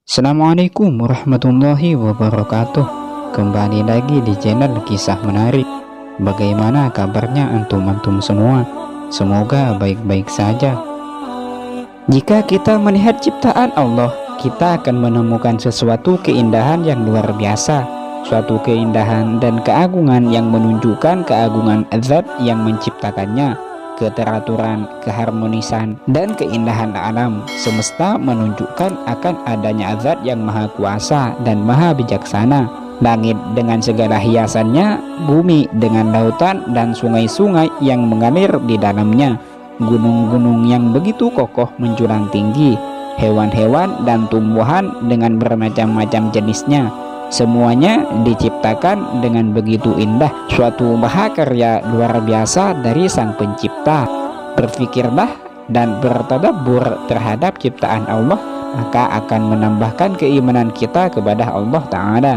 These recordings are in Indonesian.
Assalamualaikum warahmatullahi wabarakatuh. Kembali lagi di channel Kisah Menarik. Bagaimana kabarnya antum-antum semua? Semoga baik-baik saja. Jika kita melihat ciptaan Allah, kita akan menemukan sesuatu keindahan yang luar biasa, suatu keindahan dan keagungan yang menunjukkan keagungan zat yang menciptakannya, keteraturan, keharmonisan, dan keindahan alam semesta menunjukkan akan adanya zat yang maha kuasa dan maha bijaksana. Langit dengan segala hiasannya, bumi dengan lautan dan sungai-sungai yang mengalir di dalamnya, gunung-gunung yang begitu kokoh menjulang tinggi, hewan-hewan dan tumbuhan dengan bermacam-macam jenisnya. Semuanya diciptakan dengan begitu indah, suatu mahakarya luar biasa dari Sang Pencipta. Berpikirlah dan bertadabbur terhadap ciptaan Allah, maka akan menambahkan keimanan kita kepada Allah Ta'ala,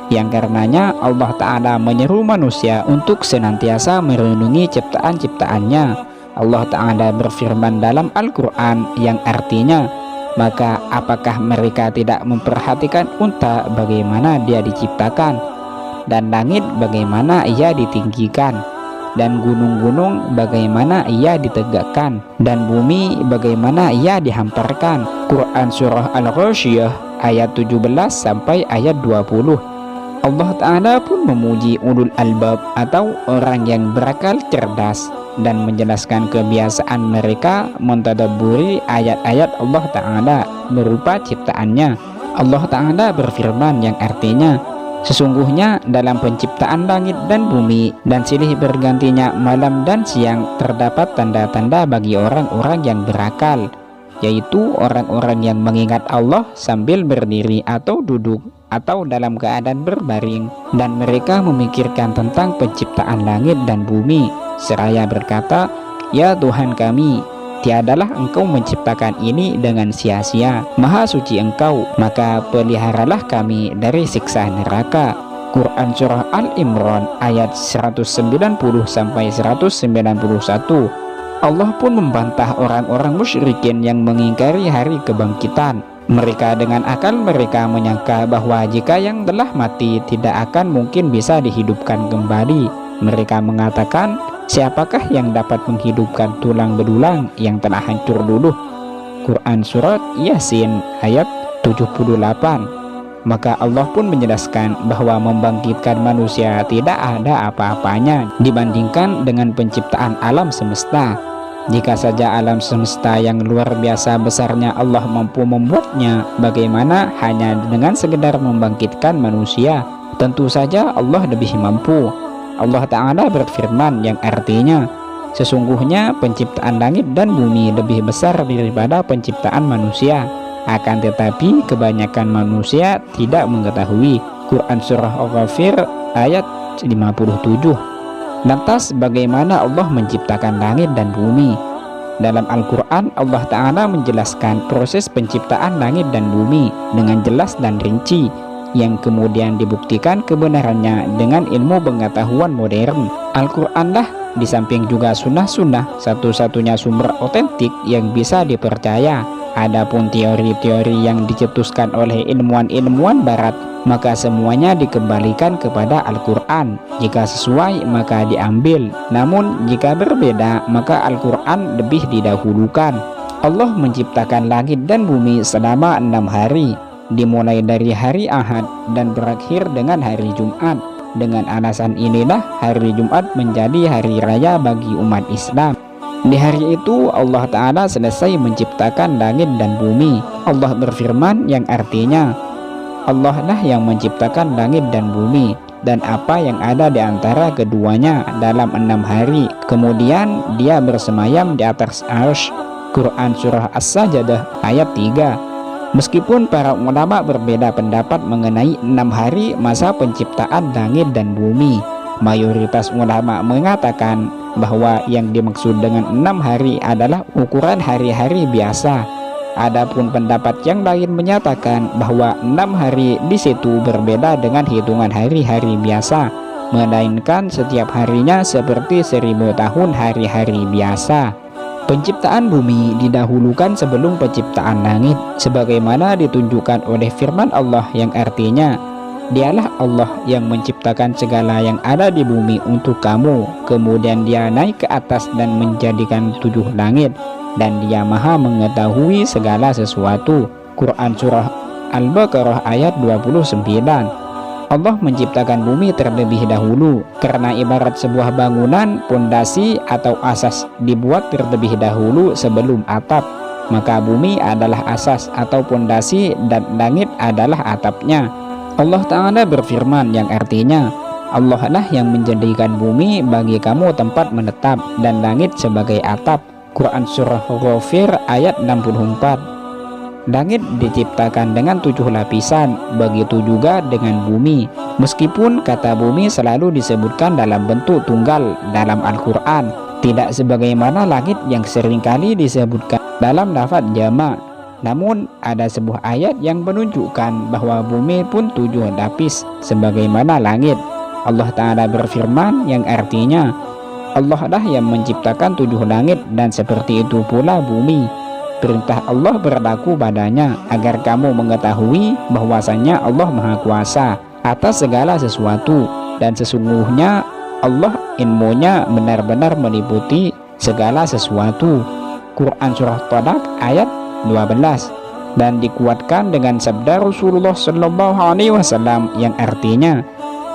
yang karenanya Allah Ta'ala menyeru manusia untuk senantiasa merenungi ciptaan-ciptaannya. Allah Ta'ala berfirman dalam Al-Quran yang artinya, maka apakah mereka tidak memperhatikan unta bagaimana dia diciptakan, dan langit bagaimana ia ditinggikan, dan gunung-gunung bagaimana ia ditegakkan, dan bumi bagaimana ia dihamparkan. Quran Surah Al-Ghasyiyah ayat 17 sampai ayat 20. Allah Ta'ala pun memuji ulul albab atau orang yang berakal cerdas dan menjelaskan kebiasaan mereka mentadabburi ayat-ayat Allah Ta'ala berupa ciptaannya. Allah Ta'ala berfirman yang artinya, sesungguhnya dalam penciptaan langit dan bumi dan silih bergantinya malam dan siang terdapat tanda-tanda bagi orang-orang yang berakal, yaitu orang-orang yang mengingat Allah sambil berdiri atau duduk atau dalam keadaan berbaring, dan mereka memikirkan tentang penciptaan langit dan bumi seraya berkata, ya Tuhan kami, tiadalah Engkau menciptakan ini dengan sia-sia, maha suci Engkau, maka peliharalah kami dari siksa neraka. Quran Surah Al-Imran ayat 190 sampai 191. Allah pun membantah orang-orang musyrikin yang mengingkari hari kebangkitan. Mereka dengan akal mereka menyangka bahwa jika yang telah mati tidak akan mungkin bisa dihidupkan kembali. Mereka mengatakan, siapakah yang dapat menghidupkan tulang belulang yang telah hancur dulu? Quran Surat Yasin ayat 78. Maka Allah pun menjelaskan bahwa membangkitkan manusia tidak ada apa-apanya dibandingkan dengan penciptaan alam semesta. Jika saja alam semesta yang luar biasa besarnya Allah mampu membuatnya, bagaimana hanya dengan sekedar membangkitkan manusia? Tentu saja Allah lebih mampu. Allah Ta'ala berfirman yang artinya, sesungguhnya penciptaan langit dan bumi lebih besar daripada penciptaan manusia, akan tetapi kebanyakan manusia tidak mengetahui. Quran Surah Al-Ghafir ayat 57. Lantas bagaimana Allah menciptakan langit dan bumi? Dalam Al-Quran Allah Ta'ala menjelaskan proses penciptaan langit dan bumi dengan jelas dan rinci, yang kemudian dibuktikan kebenarannya dengan ilmu pengetahuan modern. Al-Quranlah di samping juga sunnah-sunnah satu-satunya sumber otentik yang bisa dipercaya. Adapun teori-teori yang dicetuskan oleh ilmuwan-ilmuwan barat, maka semuanya dikembalikan kepada Al-Quran. Jika sesuai maka diambil, namun jika berbeda maka Al-Quran lebih didahulukan. Allah menciptakan langit dan bumi selama 6 hari, dimulai dari hari Ahad dan berakhir dengan hari Jumat. Dengan alasan inilah hari Jumat menjadi hari raya bagi umat Islam. Di hari itu Allah Ta'ala selesai menciptakan langit dan bumi. Allah berfirman yang artinya, Allah lah yang menciptakan langit dan bumi dan apa yang ada di antara keduanya dalam 6 hari. Kemudian dia bersemayam di atas arsy. Quran Surah As-Sajdah ayat 3. Meskipun para ulama berbeda pendapat mengenai 6 hari masa penciptaan langit dan bumi, mayoritas ulama mengatakan bahwa yang dimaksud dengan 6 hari adalah ukuran hari-hari biasa. Adapun pendapat yang lain menyatakan bahwa 6 hari di situ berbeda dengan hitungan hari-hari biasa, melainkan setiap harinya seperti 1000 tahun hari-hari biasa. Penciptaan bumi didahulukan sebelum penciptaan langit, sebagaimana ditunjukkan oleh firman Allah yang artinya, Dialah Allah yang menciptakan segala yang ada di bumi untuk kamu, kemudian Dia naik ke atas dan menjadikan 7 langit, dan Dia maha mengetahui segala sesuatu. Quran Surah Al-Baqarah ayat 29. Allah menciptakan bumi terlebih dahulu karena ibarat sebuah bangunan, pondasi atau asas dibuat terlebih dahulu sebelum atap, maka bumi adalah asas atau pondasi dan langit adalah atapnya. Allah Ta'ala berfirman yang artinya, Allah lah yang menjadikan bumi bagi kamu tempat menetap dan langit sebagai atap. Quran Surah Ghafir ayat 64. Langit diciptakan dengan 7 lapisan, begitu juga dengan bumi. Meskipun kata bumi selalu disebutkan dalam bentuk tunggal dalam Al-Quran, tidak sebagaimana langit yang seringkali disebutkan dalam lafaz jamak. Namun ada sebuah ayat yang menunjukkan bahwa bumi pun 7 lapis sebagaimana langit. Allah Ta'ala berfirman yang artinya, Allah lah yang menciptakan 7 langit dan seperti itu pula bumi. Perintah Allah berlaku padanya agar kamu mengetahui bahwasanya Allah Maha Kuasa atas segala sesuatu, dan sesungguhnya Allah ilmunya benar-benar meliputi segala sesuatu. Quran Surah Talaq ayat 12. Dan dikuatkan dengan sabda Rasulullah SAW yang artinya,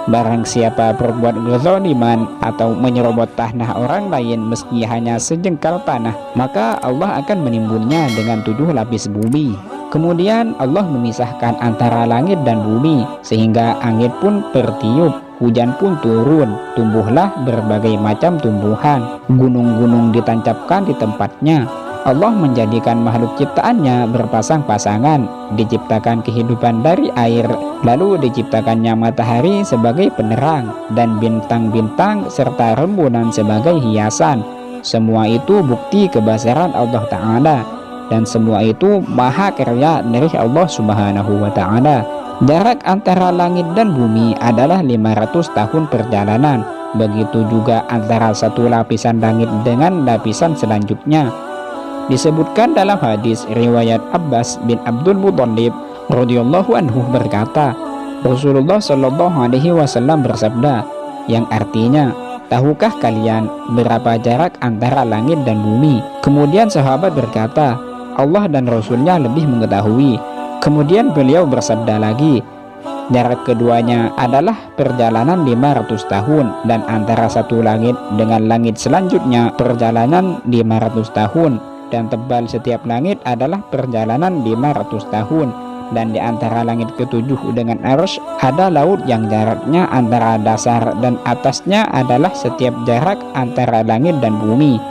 barang siapa berbuat kezaliman atau menyerobot tanah orang lain meski hanya sejengkal tanah, maka Allah akan menimbunnya dengan 7 lapis bumi. Kemudian Allah memisahkan antara langit dan bumi, sehingga angin pun bertiup, hujan pun turun, tumbuhlah berbagai macam tumbuhan, gunung-gunung ditancapkan di tempatnya. Allah menjadikan makhluk ciptaannya berpasang-pasangan, diciptakan kehidupan dari air, lalu diciptakannya matahari sebagai penerang, dan bintang-bintang serta rembulan sebagai hiasan. Semua itu bukti kebesaran Allah Ta'ala, dan semua itu maha karya dari Allah Subhanahu wa Ta'ala. Jarak antara langit dan bumi adalah 500 tahun perjalanan, begitu juga antara satu lapisan langit dengan lapisan selanjutnya. Disebutkan dalam hadis riwayat Abbas bin Abdul Muthalib radhiyallahu anhu berkata, Rasulullah Shallallahu alaihi wasallam bersabda yang artinya, tahukah kalian berapa jarak antara langit dan bumi? Kemudian sahabat berkata, Allah dan Rasulnya lebih mengetahui. Kemudian beliau bersabda lagi, jarak keduanya adalah perjalanan 500 tahun, dan antara satu langit dengan langit selanjutnya perjalanan 500 tahun, dan tebal setiap langit adalah perjalanan 500 tahun, dan di antara langit ketujuh dengan arsy ada laut yang jaraknya antara dasar dan atasnya adalah setiap jarak antara langit dan bumi.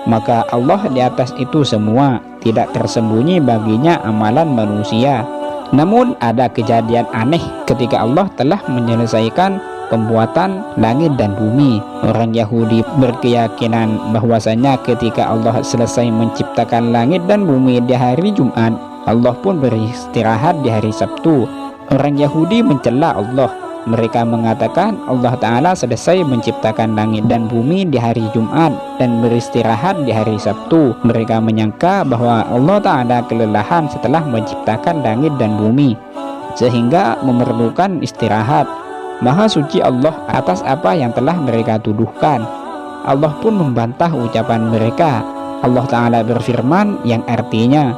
Maka Allah di atas itu semua, tidak tersembunyi baginya amalan manusia. Namun ada kejadian aneh ketika Allah telah menyelesaikan pembuatan langit dan bumi. Orang Yahudi berkeyakinan bahwasanya ketika Allah selesai menciptakan langit dan bumi di hari Jumat, Allah pun beristirahat di hari Sabtu. Orang Yahudi mencela Allah. Mereka mengatakan Allah Ta'ala selesai menciptakan langit dan bumi di hari Jumat dan beristirahat di hari Sabtu. Mereka menyangka bahwa Allah Ta'ala kelelahan setelah menciptakan langit dan bumi, sehingga memerlukan istirahat. Maha suci Allah atas apa yang telah mereka tuduhkan. Allah pun membantah ucapan mereka. Allah Ta'ala berfirman yang artinya,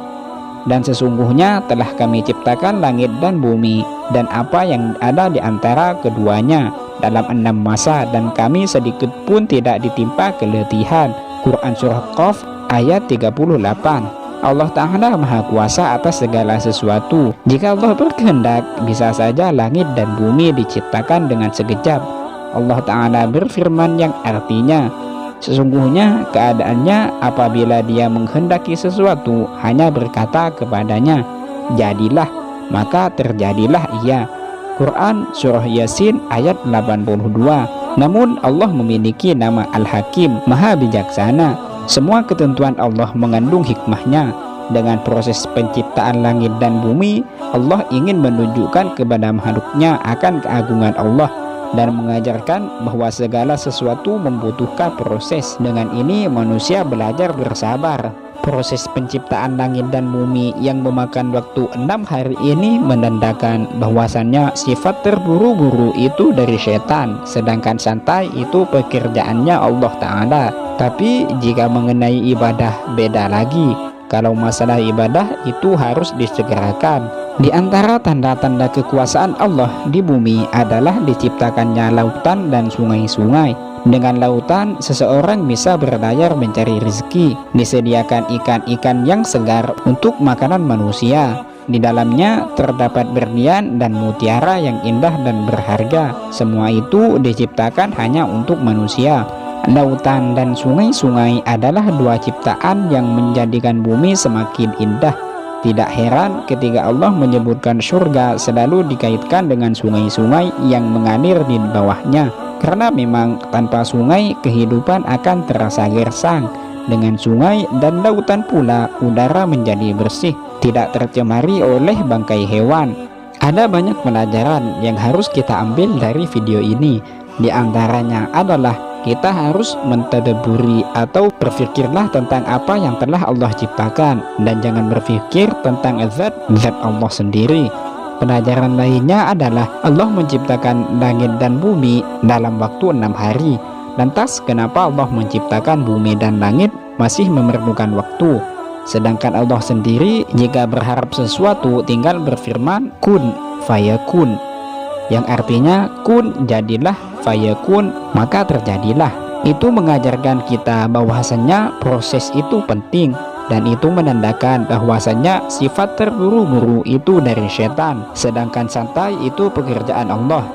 dan sesungguhnya telah kami ciptakan langit dan bumi dan apa yang ada di antara keduanya dalam 6 masa, dan kami sedikit pun tidak ditimpa keletihan. Quran Surah Qaf ayat 38. Allah Ta'ala Maha Kuasa atas segala sesuatu. Jika Allah berkehendak, bisa saja langit dan bumi diciptakan dengan sekejap. Allah Ta'ala berfirman yang artinya, sesungguhnya keadaannya apabila Dia menghendaki sesuatu hanya berkata kepadanya, jadilah, maka terjadilah ia. Quran Surah Yasin ayat 82. Namun Allah memiliki nama Al-Hakim, Maha Bijaksana. Semua ketentuan Allah mengandung hikmahnya. Dengan proses penciptaan langit dan bumi, Allah ingin menunjukkan kepada makhluknya akan keagungan Allah dan mengajarkan bahwa segala sesuatu membutuhkan proses. Dengan ini manusia belajar bersabar. Proses penciptaan langit dan bumi yang memakan waktu 6 hari ini menandakan bahwasannya sifat terburu-buru itu dari setan, sedangkan santai itu pekerjaannya Allah Ta'ala. Tapi jika mengenai ibadah beda lagi. Kalau masalah ibadah itu harus disegerakan. Di antara tanda-tanda kekuasaan Allah di bumi adalah diciptakannya lautan dan sungai-sungai. Dengan lautan, seseorang bisa berlayar mencari rezeki. Disediakan ikan-ikan yang segar untuk makanan manusia. Di dalamnya terdapat berlian dan mutiara yang indah dan berharga. Semua itu diciptakan hanya untuk manusia. Lautan dan sungai-sungai adalah dua ciptaan yang menjadikan bumi semakin indah. Tidak heran ketika Allah menyebutkan surga selalu dikaitkan dengan sungai-sungai yang mengalir di bawahnya. Karena memang tanpa sungai kehidupan akan terasa gersang. Dengan sungai dan lautan pula udara menjadi bersih, tidak tercemari oleh bangkai hewan. Ada banyak pelajaran yang harus kita ambil dari video ini. Di antaranya adalah kita harus mentadaburi atau berpikirlah tentang apa yang telah Allah ciptakan dan jangan berpikir tentang zat Allah sendiri. Pelajaran lainnya adalah Allah menciptakan langit dan bumi dalam waktu 6 hari. Lantas kenapa Allah menciptakan bumi dan langit masih memerlukan waktu? Sedangkan Allah sendiri jika berharap sesuatu tinggal berfirman kun fayakun, yang artinya kun jadilah, fayakun maka terjadilah. Itu mengajarkan kita bahwasannya proses itu penting, dan itu menandakan bahwasannya sifat terburu-buru itu dari setan, sedangkan santai itu pekerjaan Allah.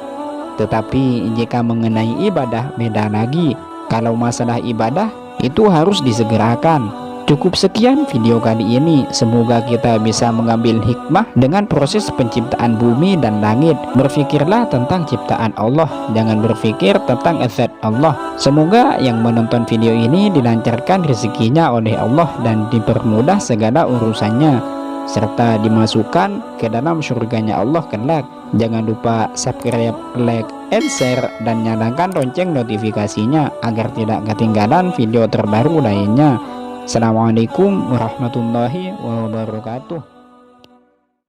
Tetapi jika mengenai ibadah beda lagi. Kalau masalah ibadah itu harus disegerakan. Cukup sekian video kali ini. Semoga kita bisa mengambil hikmah dengan proses penciptaan bumi dan langit. Berpikirlah tentang ciptaan Allah, jangan berpikir tentang zat Allah. Semoga yang menonton video ini dilancarkan rezekinya oleh Allah dan dipermudah segala urusannya, serta dimasukkan ke dalam surganya Allah kelak. Jangan lupa subscribe, like, and share, dan nyalakan lonceng notifikasinya agar tidak ketinggalan video terbaru lainnya. Assalamualaikum warahmatullahi wabarakatuh.